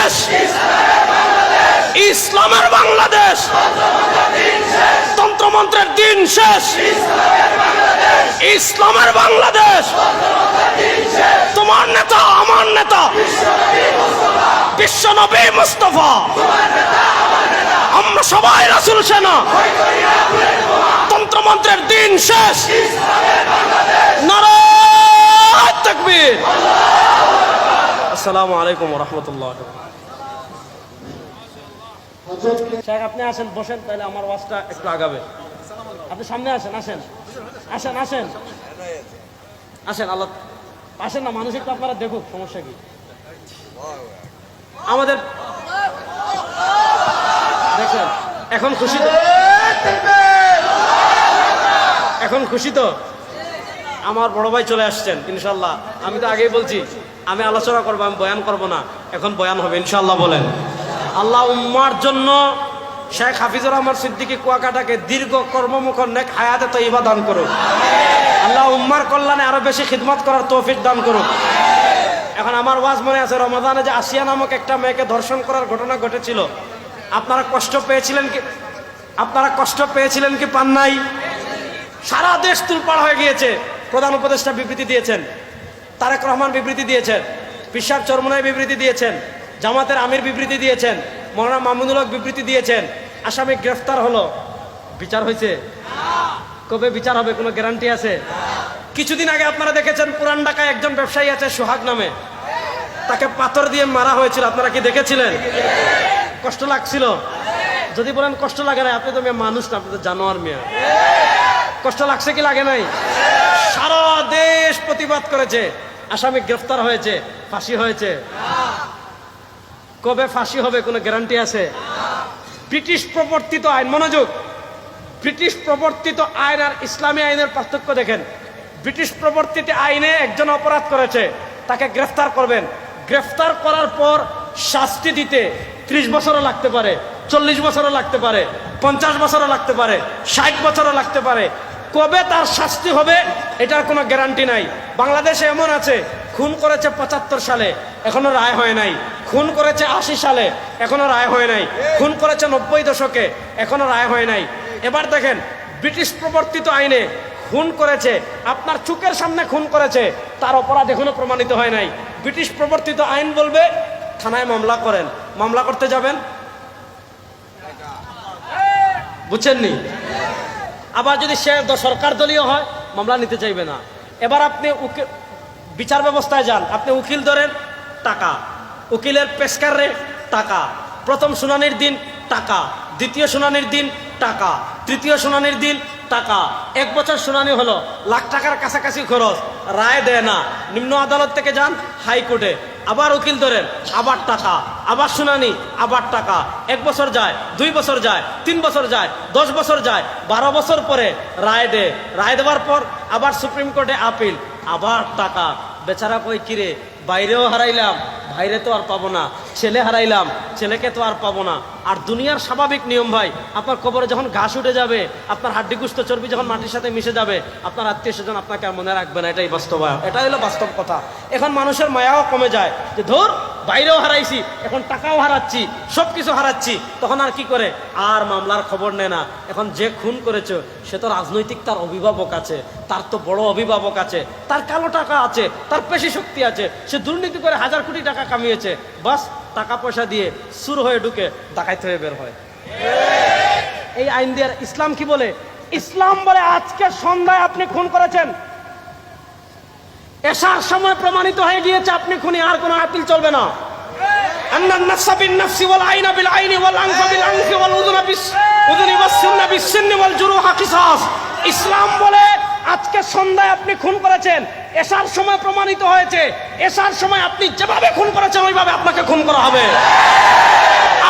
শেষ, ইসলামের বাংলাদেশ, তন্ত্রমন্ত্রের দিন শেষ, ইসলামের বাংলাদেশ। তোমার নেতা আমার নেতা বিশ্বনবী মুস্তাফা, আমরা সবাই রাসূল সেনা, তন্ত্রমন্ত্রের দিন শেষ। নারায়ে তাকবীর। আসসালামু আলাইকুম ওয়া রাহমাতুল্লাহ। শেখ আপনি আসেন, বসেন, তাহলে আমার ওয়াজটা একটু আগাবে। আপনি সামনে আসেন, আসেন আসেন আসেন আসেন। আল্লাহ আসেন না, মানুষ একটু আপনারা দেখুক, সমস্যা কি? আমাদের দেখেন এখন খুশি তো, এখন খুশি তো? আমার বড় ভাই চলে আসছেন ইনশাল্লাহ। আমি তো আগেই বলছি আমি আলোচনা করবো, আমি বয়ান করব না, এখন বয়ান হবে ইনশাল্লাহ। বলেন আল্লাহ উম্মার জন্য শেখ হাফিজুর রহমান সিদ্দিকী কুয়াকাটাকে দীর্ঘ কর্মমুখর নেক হায়াতে তয়্যিবা দান করুক। আল্লাহ উম্মার কল্যাণে আরো বেশি খিদমত করার তৌফিক দান করুক। এখন আমার ওয়াজ মনে আছে, রমাদানে যে আসিয়া নামক একটা মেয়েকে ধর্ষণ করার ঘটনা ঘটেছিল, আপনারা কষ্ট পেয়েছিলেন কি? আপনারা কষ্ট পেয়েছিলেন কি পান নাই? সারা দেশ তুলপাড় হয়ে গিয়েছে। প্রধান উপদেষ্টা বিবৃতি দিয়েছেন, তারেক রহমান বিবৃতি দিয়েছেন, পিশাব চরমনাই বিবৃতি দিয়েছেন, জামাতের আমির বিবৃতি দিয়েছেন, মৌলানা মামুনুল হক বিবৃতি দিয়েছেন। আসামি গ্রেফতার হলো, বিচার হয়েছে? কবে বিচার হবে? কোনো গ্যারান্টি আছে? কিছুদিন আগে আপনারা দেখেছেন পুরান ঢাকায় একজন ব্যবসায়ী আছে সোহাগ নামে, তাকে পাথর দিয়ে মারা হয়েছিল। আপনারা কি দেখেছিলেন? কষ্ট লাগছিল? যদি বলেন কষ্ট লাগে না, আপনি তো মেয়ে মানুষ না, আপনি তো জানোয়ার মেয়ে। কষ্ট লাগছে কি লাগে নাই? সারা দেশ প্রতিবাদ করেছে, আসামি গ্রেফতার হয়েছে, ফাঁসি হয়েছে। কবে ফাঁসি হবে কোনো গ্যারান্টি আছে? ব্রিটিশ প্রবর্তিত আইন, মনোযোগ, ব্রিটিশ প্রবর্তিত আইন আর ইসলামী আইনের পার্থক্য দেখেন। ব্রিটিশ প্রবর্তিত আইনে একজন অপরাধ করেছে, তাকে গ্রেফতার করবেন। গ্রেফতার করার পর শাস্তি দিতে 30 বছরও লাগতে পারে, 40 বছরও লাগতে পারে, 50 বছরও লাগতে পারে, 60 বছরও লাগতে পারে। কবে তার শাস্তি হবে এটার কোনো গ্যারান্টি নাই। বাংলাদেশে এমন আছে, খুন করেছে 75 সালে, এখনো রায় হয় নাই। খুন করেছে 80 সালে, এখনো রায় হয় নাই। খুন করেছে 90 দশকে, এখনো রায় হয় নাই। এবার দেখেন, ব্রিটিশ প্রবর্তিত আইনে খুন করেছে, আপনার চোখের সামনে খুন করেছে, তার অপরাধ এখনো প্রমাণিত হয় নাই। ব্রিটিশ প্রবর্তিত আইন বলবে থানায় মামলা করেন, মামলা করতে যাবেন, বুঝছেননি? আবার যদি সে সরকার দলীয় হয়, মামলা নিতে চাইবে না। এবার আপনি বিচার ব্যবস্থায় যান, আপনি উকিল ধরেন, টাকা, উকিলের পেশকার রেট টাকা, প্রথম শুনানির দিন টাকা, দ্বিতীয় শুনানির দিন টাকা, তৃতীয় শুনানির দিন টাকা। 1 বছর শুনানি হলো, লাখ টাকার কাছাকাছি খরচ, রায় দেয় না। নিম্ন আদালত থেকে যান হাইকোর্টে, আবার উকিল ধরেন, আবার টাকা, আবার শুনানি, আবার টাকা। 1 বছর যায়, 2 বছর যায়, 3 বছর যায়, 10 বছর যায়, 12 বছর পরে রায় দেয়। রায় দেওয়ার পর আবার সুপ্রিম কোর্টে আপিল, আবার টাকা। বেচারা কই কিরে, বাইরেও হারাইলাম, বাইরে তো আর পাবো না, ছেলে হারাইলাম, ছেলেকে তো আর পাবো না। আর দুনিয়ার স্বাভাবিক নিয়ম ভাই, আপনার কবরে যখন ঘাস উঠে যাবে, আপনার হাড্ডি গুস্ত চর্বি যখন মাটির সাথে মিশে যাবে, আপনার আত্মীয় স্বজন আপনাকে আর মনে রাখবে না। এটাই বাস্তবায়ন, এটাই হলো বাস্তব কথা। এখন মানুষের মায়াও কমে যায় যে ধর বাইরেও হারাইছি, এখন টাকাও হারাচ্ছি, সব কিছু হারাচ্ছি, তখন আর কি করে, আর মামলার খবর নেয় না। এখন যে খুন করেছে সে তো রাজনৈতিক, তার অভিভাবক আছে, তার তো বড় অভিভাবক আছে, তার কালো টাকা আছে, তার পেশি শক্তি আছে, সে দুর্নীতি করে 1000 কোটি টাকা কামিয়েছে, বাস টাকা পয়সা দিয়ে সুর হয়ে ঢুকে ডাকাইত হয়ে বের হয়। এই আইন দিয়ে ইসলাম কি বলে? ইসলাম বলে আজকে সন্ধ্যায় আপনি খুন করেছেন, এশার সময় প্রমাণিত হয়ে গিয়েছে আপনি খুনি, আর কোনো আপিল চলবে না। আন্নান নাফসা বিন নাফসি ওয়াল আইনা বিল আইনি ওয়াল আনফা বিল আনফি ওয়াল উযুনা বিস উযুনি ওয়াস সিন্না বিস সিন্নি ওয়াল জুরুহা কিসাস। ইসলাম বলে আজকে সন্ধ্যায় আপনি খুন করেছেন, এশার সময় প্রমাণিত হয়েছে, এশার সময় আপনি যেভাবে খুন করেছেন ওইভাবে আপনাকে খুন করা হবে।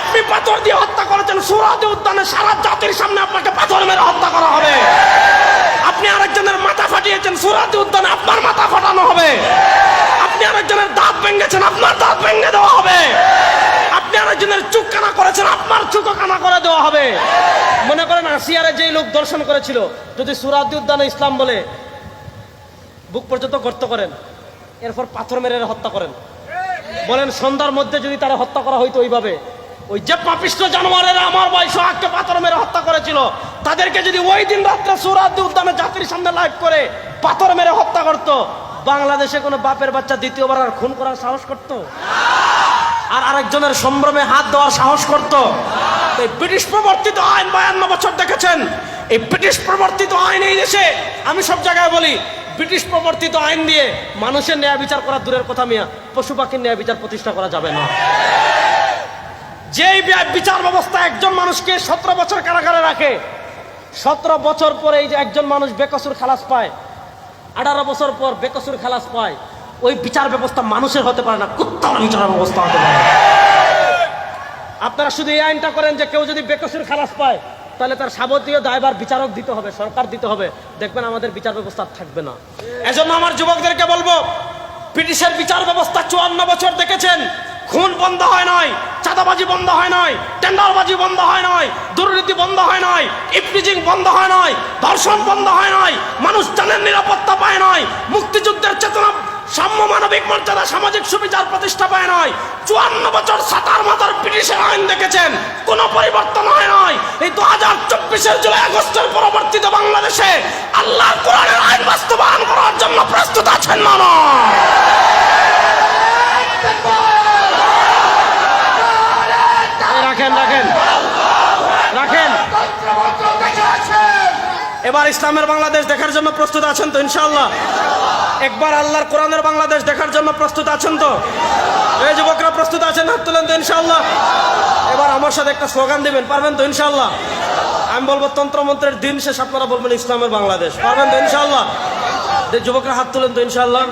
আপনি পাথর দিয়ে হত্যা করেছেন, সুরাতে উদ্যানে সারা জাতির সামনে আপনাকে পাথর মেরে হত্যা করা হবে। আপনি আরেকজনের মাথা ফাটিয়েছেন, সুরাতে উদ্যানে আপনার মাথা ফাটানো হবে। আপনি আরেকজনের দাঁত ভেঙেছেন, আপনার দাঁত ভেঙে দেওয়া হবে। আপনি আরেকজনের চুখ কানা করেছেন, আপনার চুখও কানা করে দেওয়া হবে। মনে করেন আসিয়ারে যেই লোক দর্শন করেছিল, যদি সুরাতে উদ্যানে ইসলাম বলে বুক পর্যন্ত গর্ত করেন, এরপর পাথর মেরে হত্যা করেন, বলেন সন্ধ্যার মধ্যে যদি তারা হত্যা করা হইতো ওইভাবে, ওই যে পাপিষ্ঠ জানোয়ারেরা আমার ভাই সোহাগকে পাথর মেরে হত্যা করেছিল, তাদেরকে যদি ওই দিন রাত্রে সোহরাওয়ার্দী উদ্যানে জাতির সামনে লাইভ করে পাথর মেরে হত্যা করতো, বাংলাদেশে কোনো বাপের বাচ্চা দ্বিতীয়বার আর খুন করার সাহস করতো? আর আরেকজনের সম্ভ্রমে হাত দেওয়ার সাহস করতো? এই ব্রিটিশ প্রবর্তিত আইন 52 বছর দেখেছেন। এই ব্রিটিশ প্রবর্তিত আইন এই দেশে, আমি সব জায়গায় বলি, ব্রিটিশ প্রবর্তিত আইন দিয়ে মানুষের ন্যায় বিচার করা দূরের কথা মিয়া, পশু পাখির ন্যায় বিচার প্রতিষ্ঠা করা যাবে না। যেই বিচার ব্যবস্থা একজন মানুষকে 17 বছর কারাগারে রাখে, 17 বছর পরে এই যে একজন মানুষ বেকসুর খালাস পায়, 18 বছর পর বেকসুর খালাস পায়, ওই বিচার ব্যবস্থা মানুষের হতে পারে না, কুত্তার বিচার ব্যবস্থা হতে পারে। আপনারা শুধু এই আইনটা করেন যে কেউ যদি বেকসুর খালাস পায় তাহলে তার যাবতীয় দায়ভার বিচারক দিতে হবে, সরকার দিতে হবে, দেখবেন আমাদের বিচার ব্যবস্থা থাকবে না। এজন্য আমার যুবকদেরকে বলবো, ব্রিটিশের বিচার ব্যবস্থা 54 বছর দেখেছেন, খুন বন্ধ হয় নাই, চাঁদাবাজি বন্ধ হয় নাই, টেন্ডারবাজি বন্ধ হয় নাই, দুর্নীতি বন্ধ হয় নাই, ইফটিজিং বন্ধ হয় নাই, ধর্ষণ বন্ধ হয় নাই, মানুষ জানের নিরাপত্তা পায় নাই, মুক্তিযুদ্ধের চেতনা, সাম্য, মানবিক মর্যাদা, সামাজিক সুবিচার প্রতিষ্ঠা পায় নাই। 54 বছর সাতার মাথার ব্রিটিশের আইন দেখেছেন, কোনো পরিবর্তন হয় নাই। এই 2024-এর জুলাই আগস্টের পরবর্তীত বাংলাদেশে আল্লাহর কোরআনের আইন বাস্তবায়ন করার জন্য প্রস্তুত আছেন না? রাখেন রাখেন রাখেন। এবার ইসলামের বাংলাদেশ দেখার জন্য প্রস্তুত আছেন তো ইনশাআল্লাহ? একবার আল্লাহর কোরআনের বাংলাদেশ দেখার জন্য প্রস্তুত আছেন তো? এই যুবকরা প্রস্তুত আছেন? হাত তুলেন তো ইনশাআল্লাহ। এবার আমার সাথে একটা স্লোগান দিবেন, পারবেন তো ইনশাআল্লাহ? আমি বলবো তন্ত্রমন্ত্রের দিন শেষ, আপনারা বলবেন ইসলামের বাংলাদেশ, পারবেন তো ইনশাআল্লাহ? যুবকরা হাত তুলেন তো ইনশাআল্লাহ।